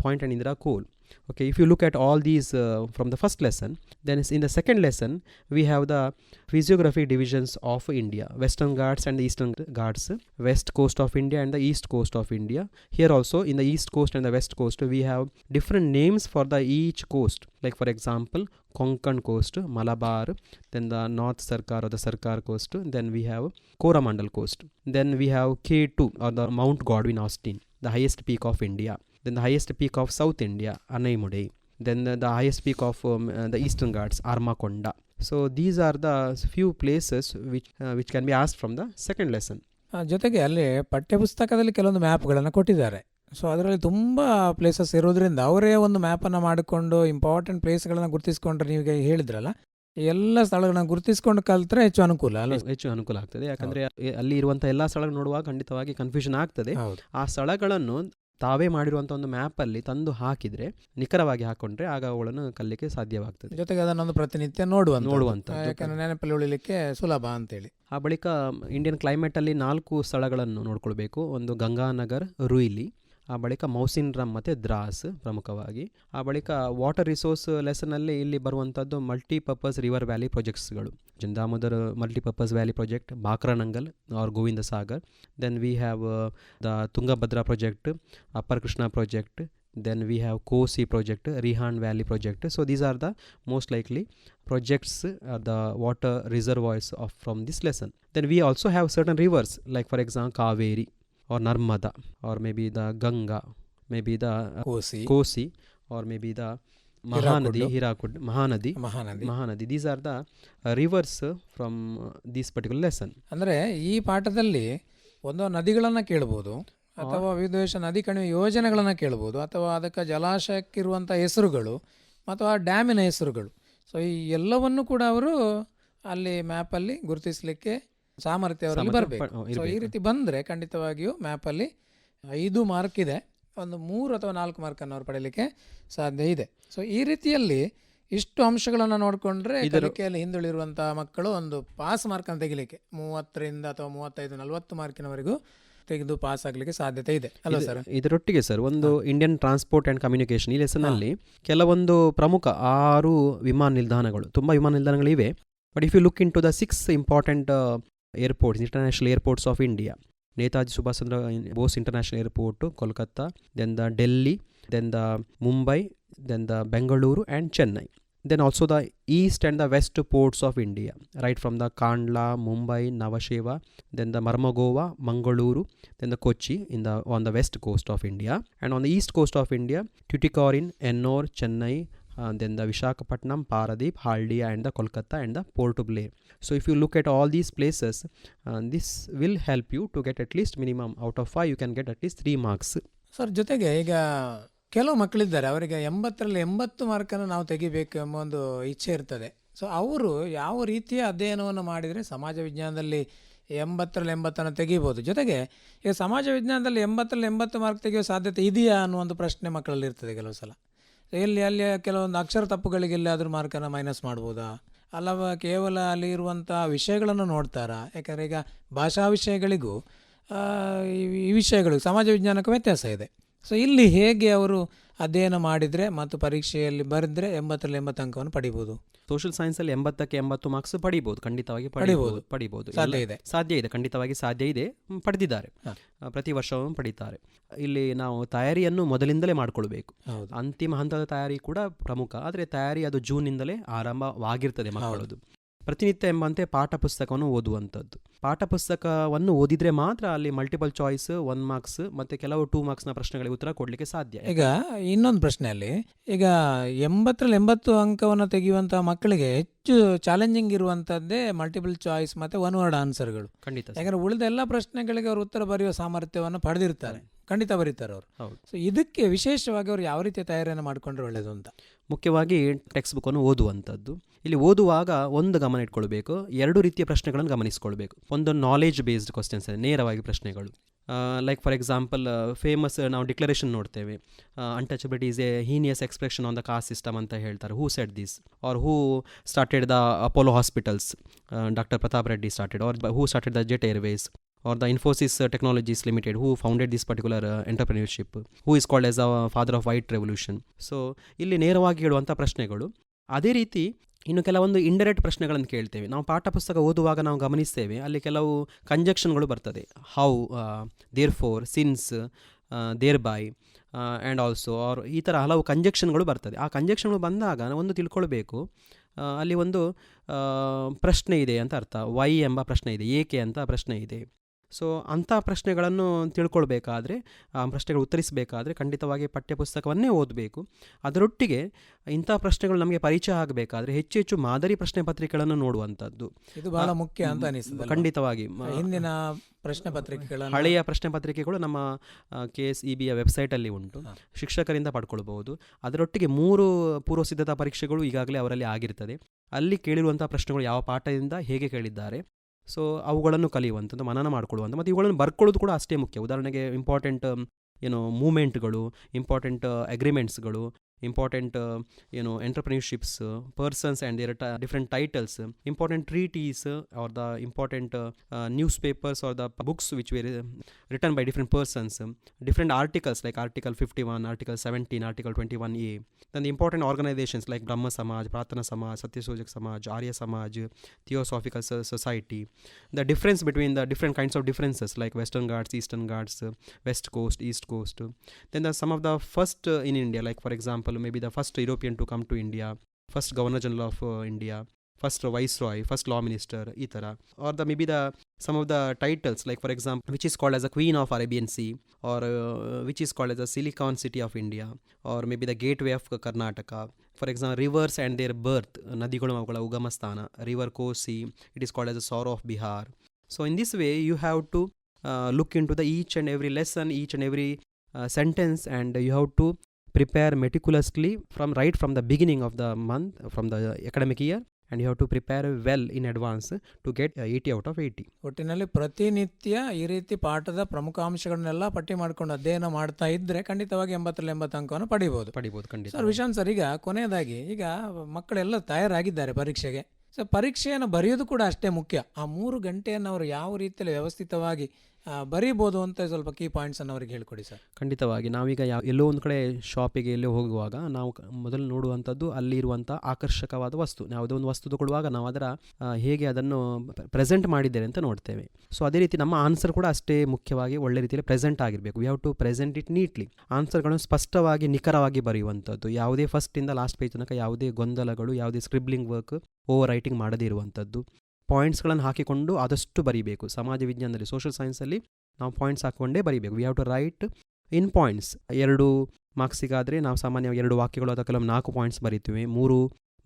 point and Indira ಕೋಲ್. Okay, if you look at all these from the first lesson, then in the second lesson we have the physiographic divisions of India, Western Ghats and the Eastern Ghats, West Coast of India and the East Coast of India. Here also in the East Coast and the West Coast we have different names for the each coast, like for example Konkan Coast, Malabar, then the North Sarkar or the Sarkar Coast, then we have Coromandel Coast, then we have K2 or the Mount Godwin Austen, the highest peak of India. Then the highest peak of South India, Anaimudai. Then the highest peak of the Eastern Ghats, Armakonda. So these are the few places which can be asked from the second lesson. ಜೊತೆಗೆ ಅಲ್ಲಿ ಪಠ್ಯಪುಸ್ತಕದಲ್ಲಿ ಕೆಲವೊಂದು ಮ್ಯಾಪ್ಗಳನ್ನು ಕೊಟ್ಟಿದ್ದಾರೆ. So ಅದರಲ್ಲಿ ತುಂಬ places ಇರೋದ್ರಿಂದ ಅವರೇ ಒಂದು ಮ್ಯಾಪನ್ನು ಮಾಡಿಕೊಂಡು ಇಂಪಾರ್ಟೆಂಟ್ ಪ್ಲೇಸ್ಗಳನ್ನು ಗುರುತಿಸ್ಕೊಂಡ್ರೆ, ನೀವೀಗ ಹೇಳಿದ್ರಲ್ಲ, ಎಲ್ಲ ಸ್ಥಳಗಳನ್ನ ಗುರುತಿಸ್ಕೊಂಡು ಕಲ್ತ್ರೆ ಹೆಚ್ಚು ಅನುಕೂಲ ಅಲ್ಲ? ಹೆಚ್ಚು ಅನುಕೂಲ ಆಗ್ತದೆ. ಯಾಕಂದರೆ ಅಲ್ಲಿ ಇರುವಂಥ ಎಲ್ಲ ಸ್ಥಳಗಳು ನೋಡುವಾಗ ಖಂಡಿತವಾಗಿ ಕನ್ಫ್ಯೂಷನ್ ಆಗ್ತದೆ. ಆ ಸ್ಥಳಗಳನ್ನು ತಾವೇ ಮಾಡಿರುವಂಥ ಒಂದು ಮ್ಯಾಪಲ್ಲಿ ತಂದು ಹಾಕಿದರೆ, ನಿಖರವಾಗಿ ಹಾಕೊಂಡ್ರೆ ಆಗ ಅವುಗಳನ್ನು ಕಲಿಯಲಿಕ್ಕೆ ಸಾಧ್ಯವಾಗ್ತದೆ. ಜೊತೆಗೆ ಅದನ್ನೊಂದು ಪ್ರತಿನಿತ್ಯ ನೋಡುವಂಥ, ಯಾಕಂದರೆ ನೆನಪಲ್ಲಿ ಉಳಿಲಿಕ್ಕೆ ಸುಲಭ ಅಂತೇಳಿ. ಆ ಬಳಿಕ ಇಂಡಿಯನ್ ಕ್ಲೈಮೇಟಲ್ಲಿ 4 ಸ್ಥಳಗಳನ್ನು ನೋಡ್ಕೊಳ್ಬೇಕು. ಒಂದು ಗಂಗಾನಗರ್, ರುಯ್ಲಿ, ಆ ಬಳಿಕ ಮೌಸಿನ್ ರಮ್ ಮತ್ತು ದ್ರಾಸ್ ಪ್ರಮುಖವಾಗಿ. ಆ ಬಳಿಕ ವಾಟರ್ ರಿಸೋರ್ಸ್ ಲೆಸನಲ್ಲಿ ಇಲ್ಲಿ ಬರುವಂಥದ್ದು multipurpose river valley ಪ್ರಾಜೆಕ್ಟ್ಸ್ಗಳು, Damodar multipurpose valley project, Bhakra Nangal R Govinda Sagar. Then we have the Tungabhadra project, upper Krishna project, then we have Kosi project, Rihan Valley project. So these are the most likely projects, the water reservoirs of from this lesson. Then we also have certain rivers, like for example Kaveri or Narmada, or maybe the Ganga, maybe the Kosi, or maybe the Mahanadi, Hirakud, Mahanadi. These are the rivers from this particular lesson. ಅಂದರೆ ಈ ಪಾಠದಲ್ಲಿ ಒಂದು ನದಿಗಳನ್ನು ಕೇಳ್ಬೋದು, ಅಥವಾ ವಿದೇಶ ನದಿ ಕಣಿವೆ ಯೋಜನೆಗಳನ್ನು ಕೇಳ್ಬೋದು, ಅಥವಾ ಅದಕ್ಕೆ ಜಲಾಶಯಕ್ಕಿರುವಂಥ ಹೆಸರುಗಳು ಅಥವಾ ಡ್ಯಾಮಿನ ಹೆಸರುಗಳು. ಸೊ ಈ ಎಲ್ಲವನ್ನು ಕೂಡ ಅವರು ಅಲ್ಲಿ ಮ್ಯಾಪಲ್ಲಿ ಗುರುತಿಸಲಿಕ್ಕೆ ಸಾಮರ್ಥ್ಯ ಅವರಲ್ಲಿ ಬರಬೇಕು. ಸೊ ಈ ರೀತಿ ಬಂದರೆ ಖಂಡಿತವಾಗಿಯೂ ಮ್ಯಾಪಲ್ಲಿ 5 ಮಾರ್ಕ್ ಇದೆ, ಒಂದು 3 ಅಥವಾ 4 ಮಾರ್ಕನ್ನು ಅವರು ಪಡೆಯಲಿಕ್ಕೆ ಸಾಧ್ಯ ಇದೆ. ಸೊ ಈ ರೀತಿಯಲ್ಲಿ ಇಷ್ಟು ಅಂಶಗಳನ್ನು ನೋಡಿಕೊಂಡ್ರೆ ಕಲಿಕೆಯಲ್ಲಿ ಹಿಂದುಳಿರುವಂಥ ಮಕ್ಕಳು ಒಂದು ಪಾಸ್ ಮಾರ್ಕನ್ನು ತೆಗಿಲಿಕ್ಕೆ 30ರಿಂದ ಅಥವಾ 35, 40 ಮಾರ್ಕಿನವರೆಗೂ ತೆಗೆದು ಪಾಸ್ ಆಗಲಿಕ್ಕೆ ಸಾಧ್ಯತೆ ಇದೆ ಅಲ್ಲ ಸರ್? ಇದರೊಟ್ಟಿಗೆ ಸರ್ ಒಂದು ಇಂಡಿಯನ್ ಟ್ರಾನ್ಸ್ಪೋರ್ಟ್ ಆ್ಯಂಡ್ ಕಮ್ಯುನಿಕೇಷನ್ ಈ ಲೆಸನಲ್ಲಿ ಕೆಲವೊಂದು ಪ್ರಮುಖ 6 ವಿಮಾನ ನಿಲ್ದಾಣಗಳು, ತುಂಬ ವಿಮಾನ ನಿಲ್ದಾಣಗಳಿವೆ. But if you look into the 6 important airports, international airports of India, Netaji Subhash Chandra Bose international airport Kolkata, then the Delhi, then the Mumbai, then the Bengaluru and Chennai. Then also the east and the west ports of India, right from the Kandla, Mumbai, Navasheva, then the Marmagova, Mangaluru, then the Kochi on the west coast of India, and on the east coast of India, Tuticorin, Ennore, Chennai, then the Vishakhapatnam, Paradeep, Haldia, and the Kolkata and the Port Blair. So if you look at all these places, this will help you to get at least minimum out of 5 you can get at least 3 marks. Sir ಜೊತೆಗೆ ಈಗ ಕೆಲವು ಮಕ್ಕಳಿದ್ದಾರೆ, ಅವರಿಗೆ 80ರಲ್ಲಿ 80 ಮಾರ್ಕನ್ನು ನಾವು ತೆಗಿಬೇಕು ಎಂಬ ಒಂದು ಇಚ್ಛೆ ಇರ್ತದೆ. ಸೊ ಅವರು ಯಾವ ರೀತಿಯ ಅಧ್ಯಯನವನ್ನು ಮಾಡಿದರೆ ಸಮಾಜ ವಿಜ್ಞಾನದಲ್ಲಿ 80ರಲ್ಲಿ 80 ತೆಗಿಬೋದು. ಜೊತೆಗೆ ಈಗ ಸಮಾಜ ವಿಜ್ಞಾನದಲ್ಲಿ 80ರಲ್ಲಿ 80 ಮಾರ್ಕ್ ತೆಗೆಯೋ ಸಾಧ್ಯತೆ ಇದೆಯಾ ಅನ್ನುವಂಥ ಪ್ರಶ್ನೆ ಮಕ್ಕಳಲ್ಲಿ ಇರ್ತದೆ ಕೆಲವು ಸಲ. ಅಲ್ಲಿ ಕೆಲವೊಂದು ಅಕ್ಷರ ತಪ್ಪುಗಳಿಗೆ ಎಲ್ಲಾದರೂ ಮಾರ್ಕನ್ನು ಮೈನಸ್ ಮಾಡ್ಬೋದಾ, ಅಲ್ಲವ ಕೇವಲ ಅಲ್ಲಿ ಇರುವಂಥ ವಿಷಯಗಳನ್ನು ನೋಡ್ತಾರಾ? ಯಾಕಂದರೆ ಈಗ ಭಾಷಾ ವಿಷಯಗಳಿಗೂ ಈ ವಿಷಯಗಳಿಗೂ ಸಮಾಜ ವಿಜ್ಞಾನಕ್ಕೂ ವ್ಯತ್ಯಾಸ ಇದೆ. ಸೊ ಇಲ್ಲಿ ಹೇಗೆ ಅವರು ಅಧ್ಯಯನ ಮಾಡಿದರೆ ಮತ್ತು ಪರೀಕ್ಷೆಯಲ್ಲಿ ಬರೆದ್ರೆ 80 ಅಂಕವನ್ನು ಪಡಿಬೋದು. ಸೋಷಿಯಲ್ ಸೈನ್ಸಲ್ಲಿ 80ಕ್ಕೆ 80 ಮಾರ್ಕ್ಸ್ ಪಡಿಬೋದು, ಖಂಡಿತವಾಗಿ ಪಡಿಬೋದು. ಪಡಿಬೋದು, ಸಾಧ್ಯ ಇದೆ, ಖಂಡಿತವಾಗಿ ಸಾಧ್ಯ ಇದೆ, ಪಡೆದಿದ್ದಾರೆ, ಪ್ರತಿ ವರ್ಷವೂ ಪಡೀತಾರೆ. ಇಲ್ಲಿ ನಾವು ತಯಾರಿಯನ್ನು ಮೊದಲಿಂದಲೇ ಮಾಡಿಕೊಳ್ಬೇಕು. ಅಂತಿಮ ಹಂತದ ತಯಾರಿ ಕೂಡ ಪ್ರಮುಖ, ಆದರೆ ತಯಾರಿ ಅದು ಜೂನ್ನಿಂದಲೇ ಆರಂಭವಾಗಿರ್ತದೆ ಮಕ್ಕಳದು. ಪ್ರತಿನಿತ್ಯ ಎಂಬಂತೆ ಪಾಠ ಪುಸ್ತಕವನ್ನು ಓದುವಂಥದ್ದು. ಪಾಠ ಪುಸ್ತಕವನ್ನು ಓದಿದರೆ ಮಾತ್ರ ಅಲ್ಲಿ ಮಲ್ಟಿಪಲ್ ಚಾಯ್ಸ್ 1 ಮಾರ್ಕ್ಸ್ ಮತ್ತು ಕೆಲವು 2 ಮಾರ್ಕ್ಸ್ನ ಪ್ರಶ್ನೆಗಳಿಗೆ ಉತ್ತರ ಕೊಡಲಿಕ್ಕೆ ಸಾಧ್ಯ. ಈಗ ಇನ್ನೊಂದು ಪ್ರಶ್ನೆಯಲ್ಲಿ, ಈಗ 80 ಅಂಕವನ್ನು ತೆಗೆಯುವಂತಹ ಮಕ್ಕಳಿಗೆ ಹೆಚ್ಚು ಚಾಲೆಂಜಿಂಗ್ ಇರುವಂಥದ್ದೇ ಮಲ್ಟಿಪಲ್ ಚಾಯ್ಸ್ ಮತ್ತು 1 ವರ್ಡ್ ಆನ್ಸರ್ಗಳು. ಖಂಡಿತ. ಯಾಕಂದರೆ ಉಳಿದ ಎಲ್ಲ ಪ್ರಶ್ನೆಗಳಿಗೆ ಅವರು ಉತ್ತರ ಬರೆಯುವ ಸಾಮರ್ಥ್ಯವನ್ನು ಪಡೆದಿರ್ತಾರೆ, ಖಂಡಿತ ಬರೀತಾರೆ ಅವರು. ಸೊ ಇದಕ್ಕೆ ವಿಶೇಷವಾಗಿ ಅವರು ಯಾವ ರೀತಿಯ ತಯಾರಿಯನ್ನು ಮಾಡಿಕೊಂಡ್ರೆ ಒಳ್ಳೆಯದು ಅಂತ? ಮುಖ್ಯವಾಗಿ ಟೆಕ್ಸ್ಟ್ ಬುಕ್ಕನ್ನು ಓದುವಂಥದ್ದು. ಇಲ್ಲಿ ಓದುವಾಗ ಒಂದು ಗಮನ ಇಟ್ಕೊಳ್ಬೇಕು, 2 ರೀತಿಯ ಪ್ರಶ್ನೆಗಳನ್ನು ಗಮನಿಸ್ಕೊಳ್ಬೇಕು. ಒಂದು ನಾಲೆಜ್ ಬೇಸ್ಡ್ ಕ್ವಶನ್ಸ್, ನೇರವಾಗಿ ಪ್ರಶ್ನೆಗಳು. ಲೈಕ್ ಫಾರ್ ಎಕ್ಸಾಂಪಲ್ ಫೇಮಸ್ ನಾವು ಡಿಕ್ಲರೇಷನ್ ನೋಡ್ತೇವೆ, untouchability is a heinous expression on the caste system ಅಂತ ಹೇಳ್ತಾರೆ. Who said this, or who started the Apollo hospitals, doctor Pratap Reddy started, or who started the Jet Airways, or the Infosys Technologies Limited, who founded this particular entrepreneurship, who is called as the father of white revolution. So ಇಲ್ಲಿ ನೇರವಾಗಿ ಹೇಳುವಂಥ ಪ್ರಶ್ನೆಗಳು. ಅದೇ ರೀತಿ ಇನ್ನು ಕೆಲವೊಂದು indirect ಪ್ರಶ್ನೆಗಳನ್ನು ಕೇಳ್ತೇವೆ. ನಾವು ಪಾಠ ಪುಸ್ತಕ ಓದುವಾಗ ನಾವು ಗಮನಿಸ್ತೇವೆ, ಅಲ್ಲಿ ಕೆಲವು ಕಂಜಕ್ಷನ್ಗಳು ಬರ್ತದೆ. How, therefore, since, thereby and also, or ಈ ಥರ ಹಲವು ಕಂಜಕ್ಷನ್ಗಳು ಬರ್ತದೆ. ಆ ಕಂಜಕ್ಷನ್ಗಳು ಬಂದಾಗ ಒಂದು ತಿಳ್ಕೊಳ್ಬೇಕು, ಅಲ್ಲಿ ಒಂದು ಪ್ರಶ್ನೆ ಇದೆ ಅಂತ ಅರ್ಥ. ವೈ ಎಂಬ ಪ್ರಶ್ನೆ ಇದೆ, ಏಕೆ ಅಂತ ಪ್ರಶ್ನೆ ಇದೆ. ಸೊ ಅಂಥ ಪ್ರಶ್ನೆಗಳನ್ನು ತಿಳ್ಕೊಳ್ಬೇಕಾದ್ರೆ, ಆ ಪ್ರಶ್ನೆಗಳು ಉತ್ತರಿಸಬೇಕಾದ್ರೆ ಖಂಡಿತವಾಗಿ ಪಠ್ಯಪುಸ್ತಕವನ್ನೇ ಓದಬೇಕು. ಅದರೊಟ್ಟಿಗೆ ಇಂಥ ಪ್ರಶ್ನೆಗಳು ನಮಗೆ ಪರಿಚಯ ಆಗಬೇಕಾದ್ರೆ ಹೆಚ್ಚು ಹೆಚ್ಚು ಮಾದರಿ ಪ್ರಶ್ನೆ ಪತ್ರಿಕೆಗಳನ್ನು ನೋಡುವಂಥದ್ದು ಇದು ಬಹಳ ಮುಖ್ಯ ಅಂತ ಅನಿಸ್ತದೆ. ಖಂಡಿತವಾಗಿ ಹಿಂದಿನ ಪ್ರಶ್ನೆ ಪತ್ರಿಕೆಗಳು, ಹಳೆಯ ಪ್ರಶ್ನೆ ಪತ್ರಿಕೆಗಳು ನಮ್ಮ KSEBಯ ವೆಬ್ಸೈಟಲ್ಲಿ ಉಂಟು, ಶಿಕ್ಷಕರಿಂದ ಪಡ್ಕೊಳ್ಬಹುದು. ಅದರೊಟ್ಟಿಗೆ 3 ಪೂರ್ವ ಸಿದ್ಧತಾ ಪರೀಕ್ಷೆಗಳು ಈಗಾಗಲೇ ಅವರಲ್ಲಿ ಆಗಿರ್ತದೆ. ಅಲ್ಲಿ ಕೇಳಿರುವಂಥ ಪ್ರಶ್ನೆಗಳು ಯಾವ ಪಾಠದಿಂದ ಹೇಗೆ ಕೇಳಿದ್ದಾರೆ, ಸೊ ಅವುಗಳನ್ನು ಕಲಿಯುವಂಥದ್ದು, ಮನನ ಮಾಡ್ಕೊಳ್ಳುವಂಥ, ಮತ್ತು ಇವುಗಳನ್ನು ಬರ್ಕೊಳ್ಳೋದು ಕೂಡ ಅಷ್ಟೇ ಮುಖ್ಯ. ಉದಾಹರಣೆಗೆ ಇಂಪಾರ್ಟೆಂಟ್ ಮೂಮೆಂಟ್ಗಳು, ಇಂಪಾರ್ಟೆಂಟ್ ಅಗ್ರಿಮೆಂಟ್ಸ್ಗಳು, important entrepreneurships, persons and their different titles, important treaties or the important news papers or the books which were written by different persons, different articles like article 51, article 17, article 21A, then the important organizations like Brahma Samaj, Pratana Samaj, Satyasojak Samaj, Arya Samaj, Theosophical Society, the difference between the different kinds of differences like Western Ghats, Eastern Ghats, West Coast, East Coast, then some of the first in India, like for example maybe the first European to come to India, first Governor General of India, first Viceroy, first Law Minister, ಈ ಥರ. or the maybe the some of the titles like for example which is called as the Queen of Arabian Sea, or which is called as the Silicon City of India, or maybe the Gateway of Karnataka. For example, rivers and their birth, ನದಿಗಳು ಅವುಗಳ ಉಗಮ ಸ್ಥಾನ, river Kosi, it is called as the Sorrow of Bihar. So in this way you have to look into the each and every lesson, each and every sentence, and you have to prepare meticulously from the beginning of the month, from the academic year, and you have to prepare well in advance to get 80 out of 80. ಒಟ್ಟಿನಲ್ಲಿ ಪ್ರತಿನಿತ್ಯ ಈ ರೀತಿ ಪಾಠದ ಪ್ರಮುಖ ಅಂಶಗಳನ್ನೆಲ್ಲ ಪಟ್ಟಿ ಮಾಡ್ಕೊಂಡು ಅಧ್ಯಯನ ಮಾಡ್ತಾ ಇದ್ರೆ ಖಂಡಿತವಾಗಿ 80 ಅಂಕವನ್ನು ಪಡಿಬಹುದು. ಖಂಡಿತ. ಸರ್ ವಿಶಾಂತ್ ಸರ್, ಈಗ ಕೊನೆಯದಾಗಿ, ಈಗ ಮಕ್ಕಳೆಲ್ಲ ತಯಾರಾಗಿದ್ದಾರೆ ಪರೀಕ್ಷೆಗೆ. ಸೊ ಪರೀಕ್ಷೆಯನ್ನು ಬರೆಯೋದು ಕೂಡ ಅಷ್ಟೇ ಮುಖ್ಯ. ಆ 3 ಗಂಟೆಯನ್ನು ಅವರು ಯಾವ ರೀತಿಯಲ್ಲಿ ವ್ಯವಸ್ಥಿತವಾಗಿ ಬರೀಬೋದು ಅಂತ ಸ್ವಲ್ಪ ಕೀ ಪಾಯಿಂಟ್ಸನ್ನು ಅವ್ರಿಗೆ ಹೇಳ್ಕೊಡಿ ಸರ್. ಖಂಡಿತವಾಗಿ. ನಾವೀಗ ಎಲ್ಲೋ ಒಂದು ಕಡೆ ಶಾಪಿಗೆ ಎಲ್ಲೋ ಹೋಗುವಾಗ ನಾವು ಮೊದಲು ನೋಡುವಂಥದ್ದು ಅಲ್ಲಿರುವಂಥ ಆಕರ್ಷಕವಾದ ವಸ್ತು. ಯಾವುದೋ ಒಂದು ವಸ್ತು ತಗೊಳ್ಳುವಾಗ ನಾವು ಅದರ ಹೇಗೆ ಅದನ್ನು ಪ್ರೆಸೆಂಟ್ ಮಾಡಿದ್ದೇವೆ ಅಂತ ನೋಡ್ತೇವೆ. ಸೊ ಅದೇ ರೀತಿ ನಮ್ಮ ಆನ್ಸರ್ ಕೂಡ ಅಷ್ಟೇ ಮುಖ್ಯವಾಗಿ ಒಳ್ಳೆ ರೀತಿಯಲ್ಲಿ ಪ್ರೆಸೆಂಟ್ ಆಗಿರಬೇಕು. We have to present it neatly. ಆನ್ಸರ್ಗಳನ್ನು ಸ್ಪಷ್ಟವಾಗಿ ನಿಖರವಾಗಿ ಬರೆಯುವಂಥದ್ದು, ಯಾವುದೇ ಫಸ್ಟಿಂದ ಲಾಸ್ಟ್ ಪೇಜ್ ತನಕ ಯಾವುದೇ ಗೊಂದಲಗಳು, ಯಾವುದೇ ಸ್ಕ್ರಿಬ್ಲಿಂಗ್ ವರ್ಕ್, ಓವರ್ ರೈಟಿಂಗ್ ಮಾಡದೇ ಇರುವಂಥದ್ದು, ಪಾಯಿಂಟ್ಸ್ಗಳನ್ನು ಹಾಕಿಕೊಂಡು ಆದಷ್ಟು ಬರೀಬೇಕು. ಸಮಾಜ ವಿಜ್ಞಾನದಲ್ಲಿ, ಸೋಷಿಯಲ್ ಸೈನ್ಸಲ್ಲಿ ನಾವು ಪಾಯಿಂಟ್ಸ್ ಹಾಕ್ಕೊಂಡೇ ಬರೀಬೇಕು. We have to write in points. 2 ಮಾರ್ಕ್ಸಿಗಾದರೆ ನಾವು ಸಾಮಾನ್ಯವಾಗಿ 2 ವಾಕ್ಯಗಳು ಅಥವಾ ಕೆಲವೊಮ್ಮೆ 4 ಪಾಯಿಂಟ್ಸ್ ಬರೀತೀವಿ. 3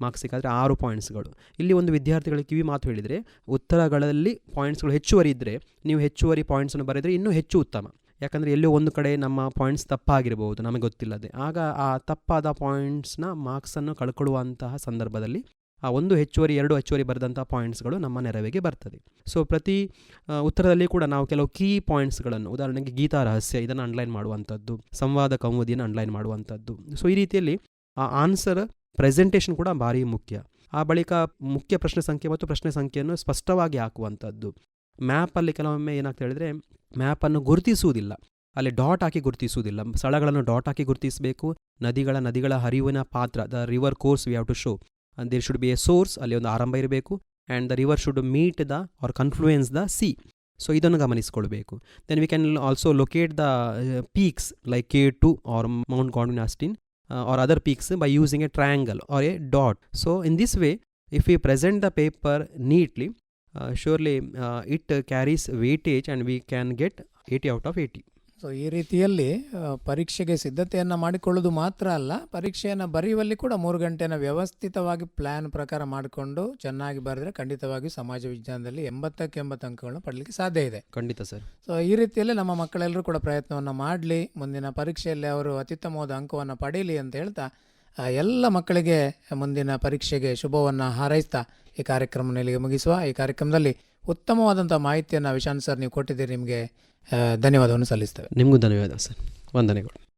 ಮಾರ್ಕ್ಸಿಗಾದರೆ 6 ಪಾಯಿಂಟ್ಸ್ಗಳು. ಇಲ್ಲಿ ಒಂದು ವಿದ್ಯಾರ್ಥಿಗಳಿಗೆ ಕಿವಿ ಮಾತು ಹೇಳಿದರೆ, ಉತ್ತರಗಳಲ್ಲಿ ಪಾಯಿಂಟ್ಸ್ಗಳು ಹೆಚ್ಚುವರಿ ಇದ್ದರೆ ನೀವು ಹೆಚ್ಚುವರಿ ಪಾಯಿಂಟ್ಸನ್ನು ಬರೆದರೆ ಇನ್ನೂ ಹೆಚ್ಚು ಉತ್ತಮ. ಯಾಕಂದರೆ ಎಲ್ಲೋ ಒಂದು ಕಡೆ ನಮ್ಮ ಪಾಯಿಂಟ್ಸ್ ತಪ್ಪಾಗಿರ್ಬೋದು, ನಮಗೆ ಗೊತ್ತಿಲ್ಲದೆ. ಆಗ ಆ ತಪ್ಪಾದ ಪಾಯಿಂಟ್ಸ್ನ ಮಾರ್ಕ್ಸನ್ನು ಕಳ್ಕೊಳ್ಳುವಂತಹ ಸಂದರ್ಭದಲ್ಲಿ ಆ 1 ಹೆಚ್ಚುವರಿ 2 ಹೆಚ್ಚುವರಿ ಬರೆದಂಥ ಪಾಯಿಂಟ್ಸ್ಗಳು ನಮ್ಮ ನೆರವಿಗೆ ಬರ್ತದೆ. ಸೊ ಪ್ರತಿ ಉತ್ತರದಲ್ಲಿ ಕೂಡ ನಾವು ಕೆಲವು ಕೀ ಪಾಯಿಂಟ್ಸ್ಗಳನ್ನು, ಉದಾಹರಣೆಗೆ ಗೀತಾ ರಹಸ್ಯ, ಇದನ್ನು ಅಂಡರ್ಲೈನ್ ಮಾಡುವಂಥದ್ದು, ಸಂವಾದ ಕೌಮುದಿಯನ್ನು ಅಂಡರ್ಲೈನ್ ಮಾಡುವಂಥದ್ದು. ಸೊ ಈ ರೀತಿಯಲ್ಲಿ ಆ ಆನ್ಸರ್ ಪ್ರೆಸೆಂಟೇಷನ್ ಕೂಡ ಭಾರಿ ಮುಖ್ಯ. ಆ ಬಳಿಕ ಮುಖ್ಯ ಪ್ರಶ್ನೆ ಸಂಖ್ಯೆ ಮತ್ತು ಪ್ರಶ್ನೆ ಸಂಖ್ಯೆಯನ್ನು ಸ್ಪಷ್ಟವಾಗಿ ಹಾಕುವಂಥದ್ದು. ಮ್ಯಾಪಲ್ಲಿ ಕೆಲವೊಮ್ಮೆ ಏನಾಗ್ತಾ ಹೇಳಿದರೆ ಮ್ಯಾಪನ್ನು ಗುರುತಿಸುವುದಿಲ್ಲ. ಅಲ್ಲಿ ಡಾಟ್ ಹಾಕಿ ಗುರುತಿಸುವುದಿಲ್ಲ. ಸ್ಥಳಗಳನ್ನು ಡಾಟ್ ಹಾಕಿ ಗುರುತಿಸಬೇಕು. ನದಿಗಳ ಹರಿವಿನ ಪಾತ್ರ, the river course we have to show. And there should be a source, ಅಲ್ಲಿ ಒಂದು ಆರಂಭ ಇರಬೇಕು. And the river should meet the or confluence the sea. So ಇದನ್ನು ಗಮನಿಸಿಕೊಳ್ಬೇಕು. Then we can also locate the peaks like K2 or mount Godwin Austen or other peaks by using a triangle or a dot. So in this way, if we present the paper neatly, surely it carries weightage and we can get 80 out of 80. So ಈ ರೀತಿಯಲ್ಲಿ ಪರೀಕ್ಷೆಗೆ ಸಿದ್ಧತೆಯನ್ನು ಮಾಡಿಕೊಳ್ಳೋದು ಮಾತ್ರ ಅಲ್ಲ, ಪರೀಕ್ಷೆಯನ್ನು ಬರೆಯುವಲ್ಲಿ ಕೂಡ 3 ಗಂಟೆನ ವ್ಯವಸ್ಥಿತವಾಗಿ ಪ್ಲ್ಯಾನ್ ಪ್ರಕಾರ ಮಾಡಿಕೊಂಡು ಚೆನ್ನಾಗಿ ಬರೆದ್ರೆ ಖಂಡಿತವಾಗಿ ಸಮಾಜ ವಿಜ್ಞಾನದಲ್ಲಿ 80ಕ್ಕೆ 80 ಅಂಕಗಳನ್ನು ಪಡಲಿಕ್ಕೆ ಸಾಧ್ಯ ಇದೆ. ಖಂಡಿತ ಸರ್. ಸೊ ಈ ರೀತಿಯಲ್ಲಿ ನಮ್ಮ ಮಕ್ಕಳೆಲ್ಲರೂ ಕೂಡ ಪ್ರಯತ್ನವನ್ನು ಮಾಡಲಿ, ಮುಂದಿನ ಪರೀಕ್ಷೆಯಲ್ಲಿ ಅವರು ಅತ್ಯುತ್ತಮವಾದ ಅಂಕವನ್ನು ಪಡೀಲಿ ಅಂತ ಹೇಳ್ತಾ ಎಲ್ಲ ಮಕ್ಕಳಿಗೆ ಮುಂದಿನ ಪರೀಕ್ಷೆಗೆ ಶುಭವನ್ನು ಹಾರೈಸ್ತಾ ಈ ಕಾರ್ಯಕ್ರಮವನ್ನು ಇಲ್ಲಿಗೆ ಮುಗಿಸುವ. ಈ ಕಾರ್ಯಕ್ರಮದಲ್ಲಿ ಉತ್ತಮವಾದಂಥ ಮಾಹಿತಿಯನ್ನು ವಿಶಾಂತ್ ಸರ್ ನೀವು ಕೊಟ್ಟಿದ್ದೀರಿ, ನಿಮಗೆ ಧನ್ಯವಾದವನ್ನು ಸಲ್ಲಿಸ್ತೇವೆ. ನಿಮಗೂ ಧನ್ಯವಾದ ಸರ್. ವಂದನೆಗಳು.